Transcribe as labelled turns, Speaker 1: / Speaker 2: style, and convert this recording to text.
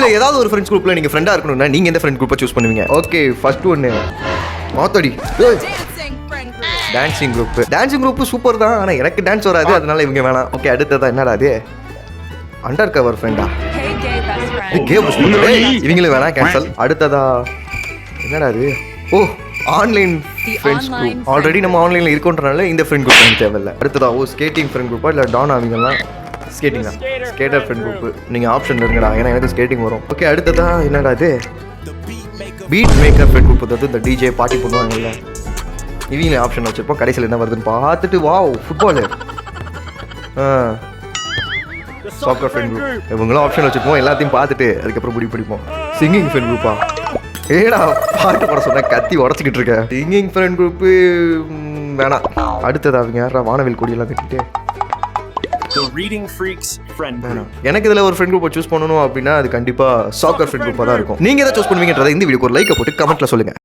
Speaker 1: இதுல ஏதாவது ஒரு ஃப்ரெண்ட்ஸ் குரூப்ல நீங்க ஃப்ரெண்டா இருக்கணும்னா நீங்க எந்த ஃப்ரெண்ட் குரூப்பை சூஸ் பண்ணுவீங்க? ஓகே, ஃபர்ஸ்ட் ஒன்னு மாத்தடி dancing group. Dancing group super தான், ஆனா எனக்கு டான்ஸ் வராது, அதனால இவங்க வேணாம். ஓகே, அடுத்ததா என்னடா அது? அண்டர் கவர் ஃப்ரெண்டா? இவங்களும் வேணாம், கேன்சல். அடுத்ததா என்னடா அது? ஓ, ஆன்லைன் ஃப்ரெண்ட்ஸ் குரூப். ஆல்ரெடி நம்ம ஆன்லைன்ல இருக்கோன்றனால இந்த ஃப்ரெண்ட் குரூப் எனக்கு தேவையில்லை. அடுத்ததா ஸ்கேட்டிங் ஃப்ரெண்ட் குரூப்பா இல்லை டான் அவங்கலாம்? ஸ்கேட்டிங் தான், ஸ்கேட்டர் ஃப்ரெண்ட் குரூப். நீங்கள் ஆப்ஷன் இருங்கடா, ஏன்னா எனக்கு ஸ்கேட்டிங் வரும். ஓகே, அடுத்ததா என்னடா அது? Beat maker friend group. அதாவது இந்த டிஜே பார்ட்டி பண்ணுவாங்கல்ல, இவங்களே ஆப்ஷன் வச்சுருப்போம். கடைசியில் என்ன வருதுன்னு பார்த்துட்டு wow football, soccer friend group, இவங்களும் ஆப்ஷன் வச்சுருப்போம். எல்லாத்தையும் பார்த்துட்டு அதுக்கப்புறம் பிடிப்போம். சிங்கிங் ஃப்ரெண்ட் குரூப்பா? ஏடா பாட்டு போட சொன்ன கத்தி உடச்சிக்கிட்டு இருக்க. சிங்கிங் ஃப்ரெண்ட் குரூப்பு வேணாம். அடுத்தது அவங்க யாரா வானவில் கொடியெல்லாம் கட்டிட்டு எனக்கு இதில் ஒரு ஃப்ரெண்ட் குரூப்பை சூஸ் பண்ணணும் அப்படின்னா அது கண்டிப்பாக சாக்கர் ஃப்ரெண்ட் குரூப்பாக தான் இருக்கும். நீங்கள் எதை சூஸ் பண்ணுவீங்கன்றதை இந்த வீடியோக்கு ஒரு லைக்கை போட்டு கமெண்ட்டில் சொல்லுங்கள்.